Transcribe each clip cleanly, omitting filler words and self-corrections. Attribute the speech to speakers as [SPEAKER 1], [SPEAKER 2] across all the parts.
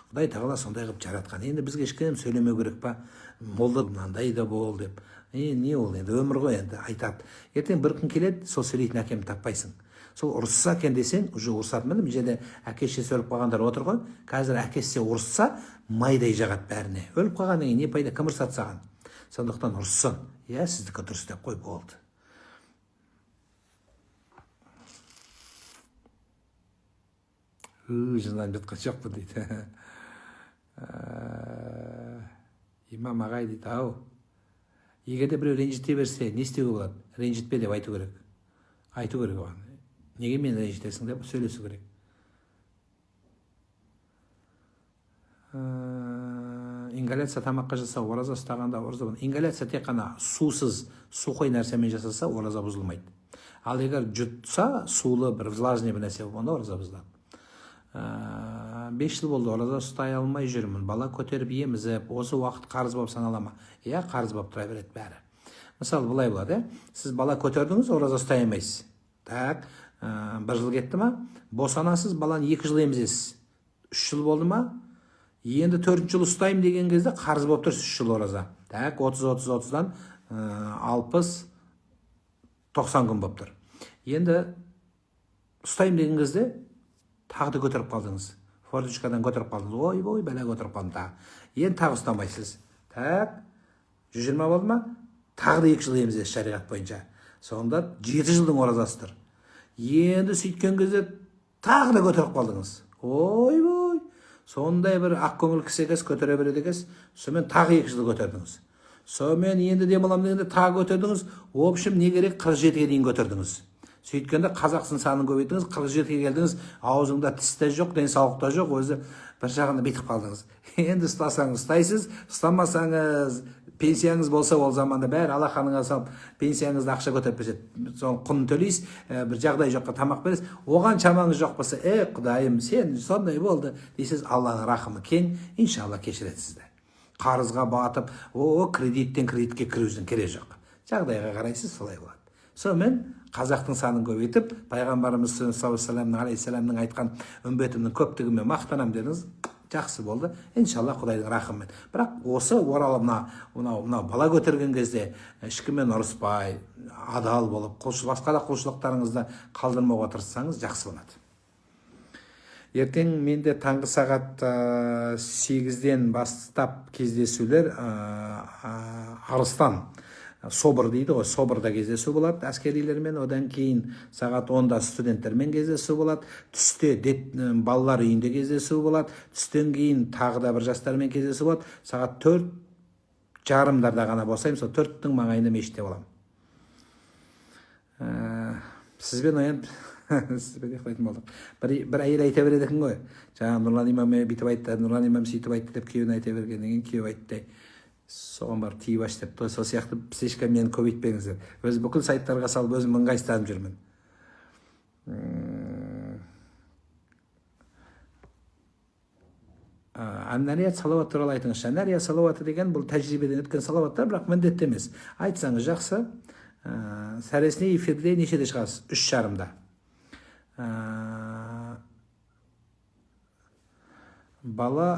[SPEAKER 1] Құдай тағала сондай қылып жаратқан. Енді бізге ешкім сөйлемеу керек па? Молда мынандай да бол деп. Не ол енді өмір ғой, енді айтады. Ертең бір күн келеді, сол сөйлейтін әкемді таппайсың. Сол ұрысса екен десең, уже ұрысатын міне жерде әке-шеше өліп қалғандар отыр ғой. Қазір әкесі ұрысса, майдай жағады бәріне. Өліп қалғаннан кейін не пайда, кім ұрсады саған? Сондықтан ұрыссын. Иә, сіздікі дұрыс деп қой, болды. Жындан жатқан жоқпын дейді. Имам ағай дейді, ау, егерде біреу ренжіте берсе, не істеуге болады? Ренжітпе деп айту керек. Айту керек оған. Неге мен ренжітесің деп сөйлесу керек. Ингаляция тамаққа жасау, ораза ұстағанда ораза бұзылмайды. Ингаляция тек қана сусыз, сухой нәрсемен жасаса, ораза бұзылмайды. Ал егер жұтса, сулы бір влажный бір нәрсе болғанда ораза бұзылады. 5 жыл болды ораза ұстай алмай жүрмін. Бала көтеріп емізіп, осы уақыт қарыз болып санала ма? Иә, қарыз болып тұра береді бәрі. Мысалы, былай болады, сіз бала көтердіңіз, ораза ұстай алмайсыз. Так, 1 жыл кетті ма? Босанасыз, баланы 2 жыл емізесіз. 3 жыл болды ма? Енді 4 жыл ұстайым деген кезде қарыз болып тұрсыз 3 жыл ораза. Так, 30-30-30-дан 60-90 күн болып тұр. Енді ұстайым деген кезде тағды көтеріп қалдыңыз. Форточкадан көтеріп қалдыңыз. Ой, бәле көтеріп қалдым тағы. Енді тағы ұстамайсыз. Так, 120 болды ма? Тағы да 2 жыл емізесіз шариғат бойынша. Сонда 7 жылдың оразасы тұр. Енді сөйткен кезде тағы да көтеріп қалдыңыз. Ой, сондай бір ақ көңіл кісі екенсіз, көтере береді екенсіз. Сонымен тағы 2 жыл көтердіңіз. Сонымен енді демаламын дегенде тағы көтердіңіз. В общем, не керек, 47-ге дейін көтердіңіз. Сөйткенде қазақстан санын көбейттіңіз, 47-ге келдіңіз, аузыңда тіс те жоқ, денсаулық та жоқ, өзі бір жағында битіп қалдыңыз. Енді ұстасаңыз ұстайсыз, ұстамасаңыз, пенсияңыз болса, ол заманда бәрі алақаныңа салып, пенсияңызды ақша көтеріп берседі. Соның құнын төлейсіз, бір жағдай жоққа тамақ бересіз. Оған шамаңыз жоқ болса, Құдайым, сен сондай болды дейсіз, Алланың рахымы кең, иншалла кешіреді сізді. Қарызға батып, кредиттен кредитке кірудің керегі жоқ. Жағдайға қарайсыз, солай болады. Сонымен қазақтың санын көбейтіп, пайғамбарымыз алейхиссаламның айтқан үмбетімнің көптігімен мақтанам дедіңіз, жақсы болды. Иншалла Құдайдың рахымымен. Бірақ осы оралып мына бала көтерген кезде ешкіммен ұрыспай, адал болып, басқа да құлшылықтарыңызды қалдырмауға тырыссаңыз жақсы болады. Ертең менде таңғы сағат 8-ден бастап кездесулер Арыстан Собор дейді ғой, Соборда кездесу болады әскерилермен, одан кейін сағат 10-да студенттермен кездесу болады, түсте балалар үйінде кездесу болады, түстен кейін тағы да бір жастармен кездесу болады, сағат 4:30-дарда ғана босаймын, сол 4-тің маңайында мешітте боламын. Сізбен оянып, сізбен ұйықтайтын болдық. Бір әйел айта береді екен ғой, жаңа Нұрлан имам бүйтіп айтты, Нұрлан имам сөйтіп айтты деп күйеуіне айта бергеннен кейін күйеу айтты, соған барып тиіп аш деп, сол сияқты сіз ешкім мені көбейтпеңіздер. Өзі бүкіл сайттарға салып өзім ыңғайсызданып жүрмін. Ән-нарият салауат туралы айтыңызшы. Ән-нарият салауаты деген бұл тәжірибеден өткен салауаттар, бірақ міндетті емес. Айтсаңыз жақсы. Сәресіне эфирде нешеде шығасыз? 3:30-да. Бала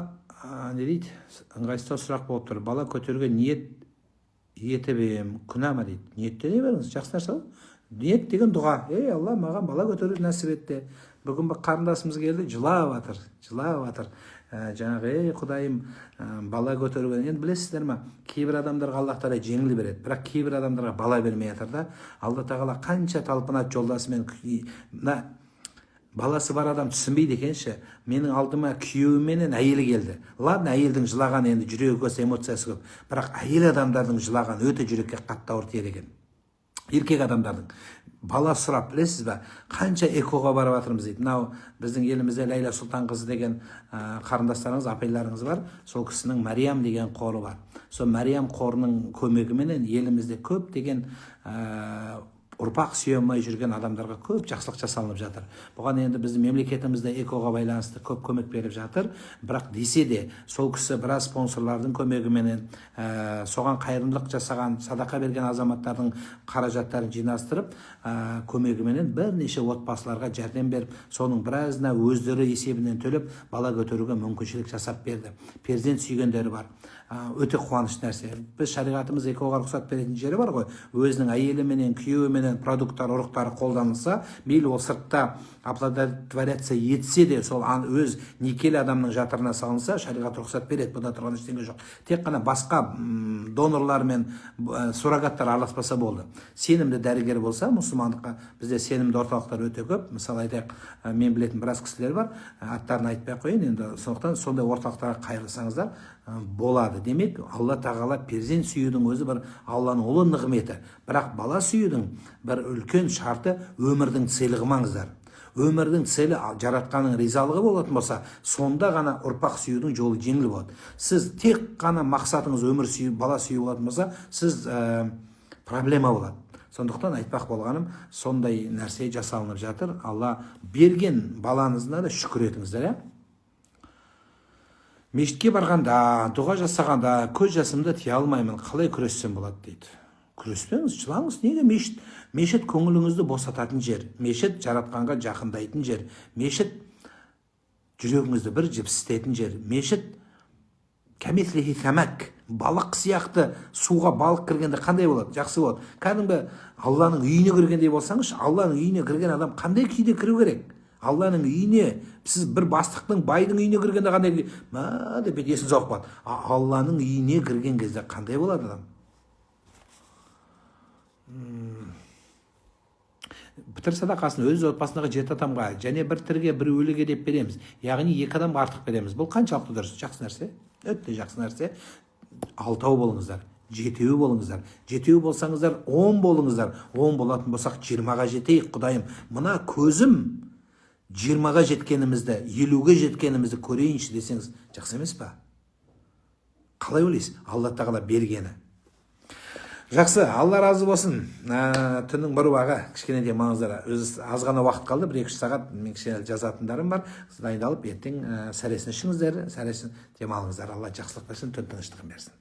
[SPEAKER 1] не дейді, ыңғайсыздау сұрақ болып тұр. Бала көтеруге ниет етіп ем, күнә ма дейді. Ниеттене беріңіз, жақсы нәрсе ғой. Ниет деген дұға. Алла маған бала көтеруді нәсіп етті. Бүгін бір қарындасымыз келді, жылап жатыр. Жаңағы, Құдайым, бала көтеруге. Енді білесіздер ма, кейбір адамдарға Аллах Тағала жеңіл береді, бірақ кейбір адамдарға бала бермей жатыр да. Алла Тағала қанша талпынады жолдасымен, баласы бар адам түсінбейді екенші. Менің алдыма күйеуіменен әйелі келді. Ладно, әйелдің жылаған енді жүрегі көз эмоциясы көп. Бірақ әйел адамдардың жылаған өте жүрекке қатты ауыр тиеді екен. Еркек адамдардың бала сұрап, білесіз бе, қанша экоға барып жатырмыз дейді. Мынау біздің елімізде Ләйла Сұлтан қызы деген қарындастарыңыз, апайларыңыз бар. Сол кісінің Мәриям деген қоры бар. Сол Мәриям қорының көмегіменен елімізде көп деген ұрпақ сүйе алмай жүрген адамдарға көп жақсылық жасалынып жатыр. Бұған енді біздің мемлекетімізде экоға байланысты көп көмек беріп жатыр. Бірақ десе де сол кісі біраз спонсорлардың көмегіменен, соған қайырымдылық жасаған, садақа берген азаматтардың қаражаттарын жинастырып, көмегіменен бірнеше отбасыларға жәрдем беріп, соның біразына өздері есебінен төлеп, бала көтеруге мүмкіншілік жасап берді. Перзент сүйгендері бар. Өте қуанышты нәрсе. Біз шариғатымыз экоға рұқсат беретін жері бар ғой. Өзінің әйеліменен, күйеуіменен продукттар, ұрықтары қолданылса, мейлі ол сыртта оплодотворяться етсе де, сол өз некелі адамның жатырына салынса, шариғат рұқсат береді. Бұда тұрған ештеңе жоқ. Тек қана басқа донорлар мен суррогаттар араласпаса болды. Сенімді дәрігер болса, мұсылмандыққа бізде сенімді орталықтар өте көп. Мысалы айтайық, мен білетін біраз кісілер бар, аттарын айтпай қойын, енді сондықтан сондай орталықтарға қайырылсаңыздар болады. Демек, Алла тағала перзент сүюдің өзі бір Алланың ұлы нығметі. Бірақ бала сүюдің бір үлкен шарты өмірдің сыйлығымаңыздар. Өмірдің целі жаратқанның ризалығы болатын болса, сонда ғана ұрпақ сүюдің жолы жеңіл болады. Сіз тек қана мақсатыңыз өмір сүю, бала сүю болатын болса, сіз проблема болады. Сондықтан айтпақ болғаным, сондай нәрсе жасалынып жатыр. Алла берген балаңызына да шүкір етіңіздер. Мешітке барғанда, дұға жасағанда көз жасымды тия алмаймын, қалай күрессем болады дейді. Күреспеңіз, жылаңыз. Неге? Мешіт көңіліңізді босататын жер. Мешіт жаратқанға жақындайтын жер. Мешіт жүрегіңізді бір жіпсітетін жер. Мешіт кәметлихи сәмәк, балық сияқты суға балық кіргенде қандай болады? Жақсы болады. Кәдімгі Алланың үйіне кіргендей болсаңыз, Алланың үйіне кірген адам қандай күйде кіру керек? Алланың үйіне, сіз бір бастықтың, байдың үйіне кіргенде қандай күй? Деп есіңіз ауып қалады. Алланың үйіне кірген кезде қандай болады адам? Пітір садақасын өз отбасындағы 7 адамға, және бір тіріге, бір өліге деп береміз. Яғни 2 адамға артық береміз. Бұл қаншалықты дұрыс? Жақсы нәрсе. Өте жақсы нәрсе. 6 болыңыздар, 7 болыңыздар. 7 болсаңыздар, 10 болыңыздар. 10 болатын болсақ 20-ға жетейік, Құдайым. Мына көзім 20-ға жеткенімізді, 50-ге жеткенімізді көрейінші десеңіз, жақсы емес па? Қалай ойлайсыз? Алла тағала бергені. Жақсы, Алла разы болсын. Түннің бір уағы кішкене демалыңыздар. Аз ғана уақыт қалды, 1-2 сағат мен кішкене жазатындарым бар. Дайындалып, ертең сәресін ішіңіздер, сәресін демалыңыздар. Алла жақсылық берсін, түн тыныштығын берсін.